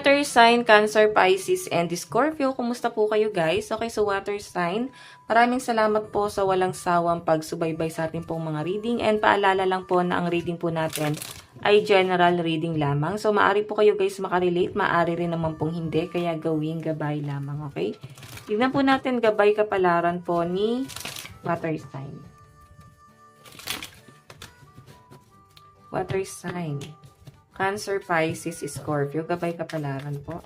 water sign, Cancer, Pisces, and Scorpio. Kumusta po kayo guys? Okay, so water sign, maraming salamat po sa walang sawang pagsubaybay sa ating pong mga reading. And paalala lang po na ang reading po natin ay general reading lamang. So maaari po kayo guys makarelate, maaari rin naman pong hindi. Kaya gawing gabay lamang, okay? Tignan po natin gabay kapalaran po ni water sign. Water sign. Cancer, Pisces, Scorpio. Gabay kapalaran po.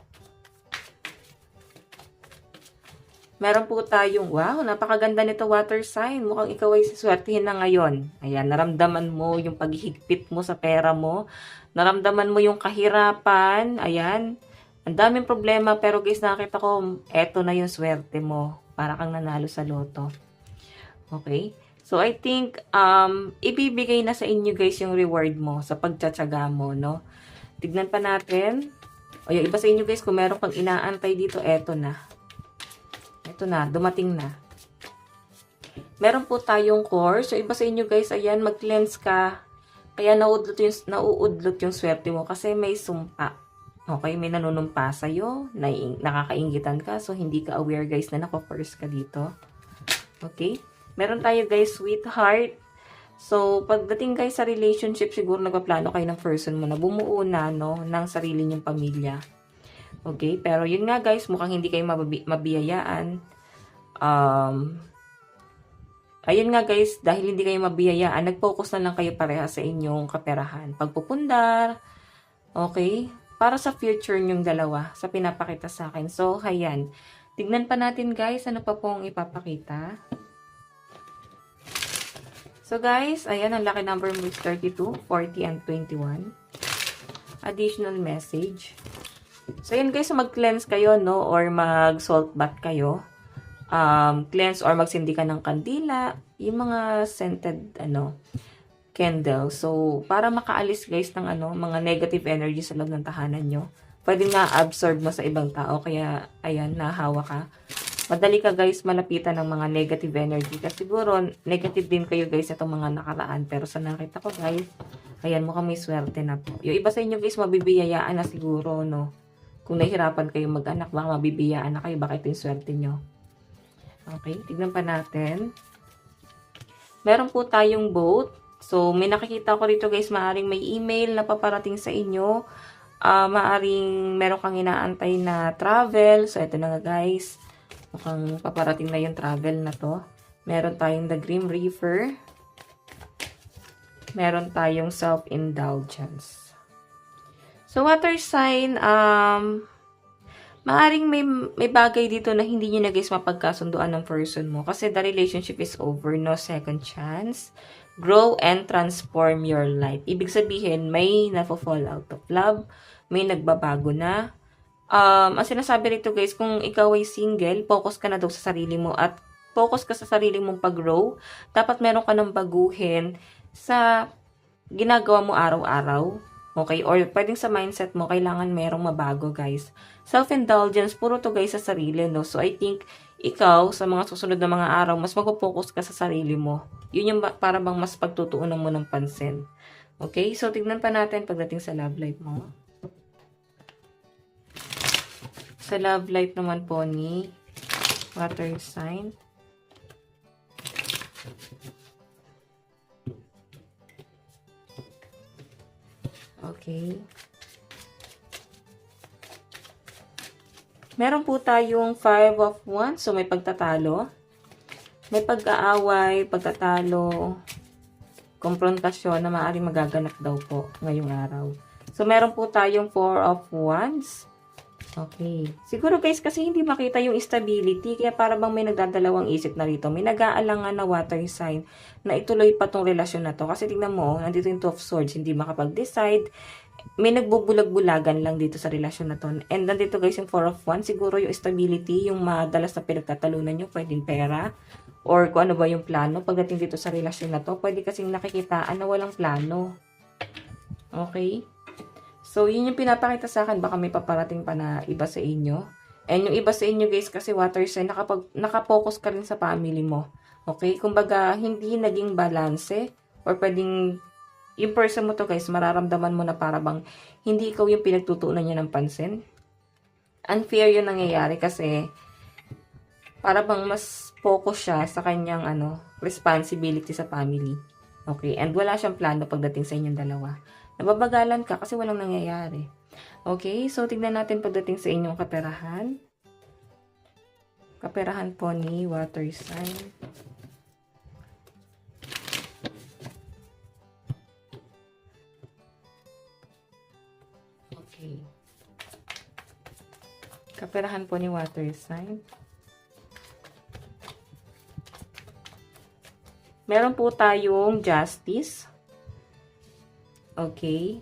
Meron po tayong, wow, napakaganda nito water sign. Mukhang ikaw ay siswertihin na ngayon. Ayan, naramdaman mo yung paghihigpit mo sa pera mo. Naramdaman mo yung kahirapan. Ayan, ang daming problema. Pero guys, nakita ko, eto na yung swerte mo. Para kang nanalo sa loto. Okay? So, I think, ibibigay na sa inyo guys yung reward mo sa pagtsatsaga mo, no? Tignan pa natin. O, yung iba sa inyo guys, kung meron kang inaantay dito, eto na. Eto na, dumating na. Meron po tayong course. So, iba sa inyo guys, ayan, mag-cleanse ka. Kaya nauudlot yung swerte mo kasi may sumpa. Okay, may nanunumpa sa'yo, nakakaingitan ka. So, hindi ka aware guys na nako-course ka dito. Okay? Meron tayo guys, sweetheart. So, pagdating guys sa relationship, siguro nagpaplano kayo ng person mo na bumuo na, no, ng sarili niyong pamilya. Okay? Pero yun nga guys, mukhang hindi kayo mabiyayaan. Ayun nga guys, dahil hindi kayo mabiyayaan, nag-focus na lang kayo pareha sa inyong kaperahan. Pagpupundar, okay? Para sa future nyong dalawa, sa pinapakita sa akin. So, ayan. Tignan pa natin guys, ano pa pong ipapakita. So guys, ayan, ang lucky number mo is 32, 40, and 21. Additional message. So ayan guys, mag-cleanse kayo, no? Or mag-salt bath kayo. Cleanse or magsindi ka ng kandila. Yung mga scented, candle. So, para makaalis guys ng, mga negative energy sa loob ng tahanan nyo. Pwede nga absorb mo sa ibang tao. Kaya, ayan, nahawa ka. Madali ka guys malapitan ng mga negative energy. Kasi siguro, negative din kayo guys itong mga nakaraan. Pero sa nakita ko guys, ayan, mukhang may swerte na po. Yung iba sa inyo guys, mabibiyayaan na siguro, no? Kung nahihirapan kayo mag-anak, baka mabibiyayaan na kayo. Baka ito yung swerte nyo. Okay, tignan pa natin. Meron po tayong boat. So, may nakikita ko rito guys, maaring may email na paparating sa inyo. Maaring meron kang inaantay na travel. So, ito na nga guys. Mukhang paparating na yung travel na to. Meron tayong The Grim Reaper. Meron tayong Self-Indulgence. So, water sign, maaring may bagay dito na hindi nyo na guys mapagkasunduan ng person mo. Kasi the relationship is over, no second chance. Grow and transform your life. Ibig sabihin, may nafo-fall out of love. May nagbabago na. Ang sinasabi rito guys, kung ikaw ay single, focus ka na daw sa sarili mo at focus ka sa sarili mong pag-grow. Dapat meron ka ng baguhin sa ginagawa mo araw-araw. Okay? Or pwedeng sa mindset mo, kailangan merong mabago guys. Self-indulgence, puro to guys sa sarili, no? So I think, ikaw, sa mga susunod na mga araw, mas mag-focus ka sa sarili mo. Yun yung para bang mas pagtutuunan mo ng pansin. Okay? So tignan pa natin pagdating sa love life mo. Sa love life naman po ni water sign. Okay. Meron po tayong 5 of Wands. So, may pagtatalo. May pag-aaway, pagtatalo, komprontasyon na maaaring magaganap daw po ngayong araw. So, meron po tayong 4 of Wands. Okay. Siguro guys, kasi hindi makita yung stability, kaya para bang may nagdadalawang isip na rito. May nag-aalangan na water sign na ituloy pa tong relasyon na to. Kasi tingnan mo, nandito yung 2 of Swords, hindi makapag-decide. May nagbubulag-bulagan lang dito sa relasyon na to. And nandito guys yung 4 of Wands, siguro yung stability, yung madalas na pinagtatalunan nyo, pwedeng pera, or kung ano ba yung plano. Pagdating dito sa relasyon na to, pwede kasing nakikitaan na walang plano. Okay? So, yun yung pinapakita sa akin. Baka may paparating pa na iba sa inyo. And yung iba sa inyo guys, kasi water sign, nakapokus ka rin sa family mo. Okay? Kumbaga, hindi naging balance. Or pwedeng, yung person mo to guys, mararamdaman mo na para bang hindi ikaw yung pinagtutuunan niya ng pansin. unfair yung nangyayari kasi para bang mas focus siya sa kanyang responsibility sa family. Okay, and wala siyang plano pagdating sa inyong dalawa. Nababagalan ka kasi walang nangyayari. Okay, so tignan natin pagdating sa inyong kaperahan. Kaperahan po ni water sign. Okay. Kaperahan po ni water sign. Meron po tayong justice. Okay.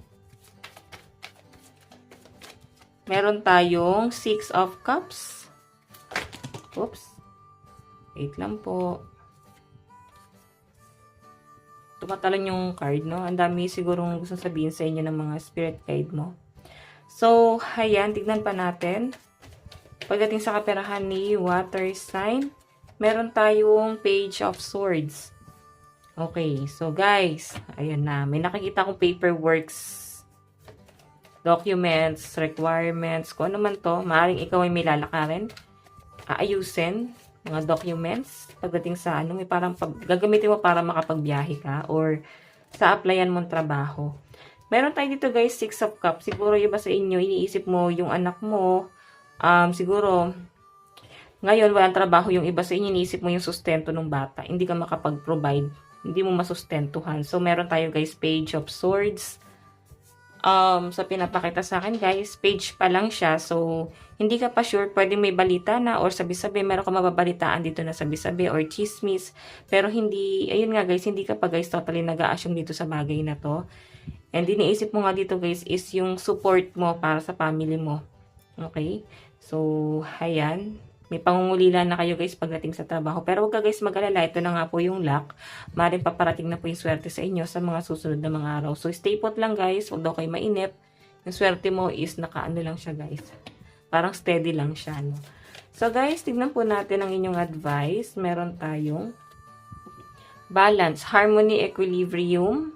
Meron tayong 6 of cups. Oops. Wait lang po. Tumatalon yung card, no? Ang dami sigurong gusto sabihin sa inyo ng mga spirit guide mo. So, ayan. Tignan pa natin. Pagdating sa kaperahan ni water sign, meron tayong page of swords. Okay, so guys, ayan na. May nakikita akong paperworks, documents, requirements, kung ano man to. Maaaring ikaw ay may lalakarin, aayusin, mga documents. Pagdating sa may parang gagamitin mo para makapagbiyahe ka or sa applyan mong trabaho. Meron tayo dito guys, 6 of cups. Siguro iba sa inyo, iniisip mo yung anak mo, siguro, ngayon walang trabaho yung iba sa inyo, iniisip mo yung sustento ng bata. Hindi ka makapag-provide. Hindi mo masustentuhan. So, meron tayo guys, page of swords. Sa pinapakita sa akin guys, page pa lang siya. So, hindi ka pa sure, pwede may balita na or sabi-sabi, meron ka mababalitaan dito na sabi-sabi or chismis. Pero hindi, ayun nga guys, hindi ka pa guys totally nag-a-assume dito sa bagay na to. And iniisip mo nga dito guys is yung support mo para sa family mo. Okay? So, ayan. May pangungulila na kayo guys pagdating sa trabaho. Pero huwag ka guys mag-alala. Ito na nga po yung luck. Maaaring paparating na po yung swerte sa inyo sa mga susunod na mga araw. So stay put lang guys. Huwag daw kayo mainip. Yung swerte mo is nakaano lang siya guys. Parang steady lang siya. No? So guys, tignan po natin ang inyong advice. Meron tayong balance, harmony, equilibrium,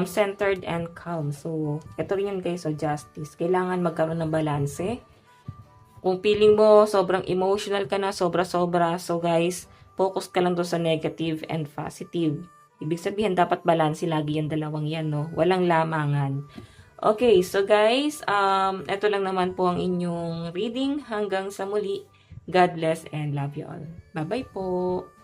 centered and calm. So ito rin yun guys. So justice. Kailangan magkaroon ng balanse. Kung feeling mo sobrang emotional ka na, sobra-sobra, so guys, focus ka lang doon sa negative and positive. Ibig sabihin, dapat balance lagi yung dalawang yan, no? Walang lamangan. Okay, so guys, ito lang naman po ang inyong reading. Hanggang sa muli, God bless and love you all. Bye-bye po!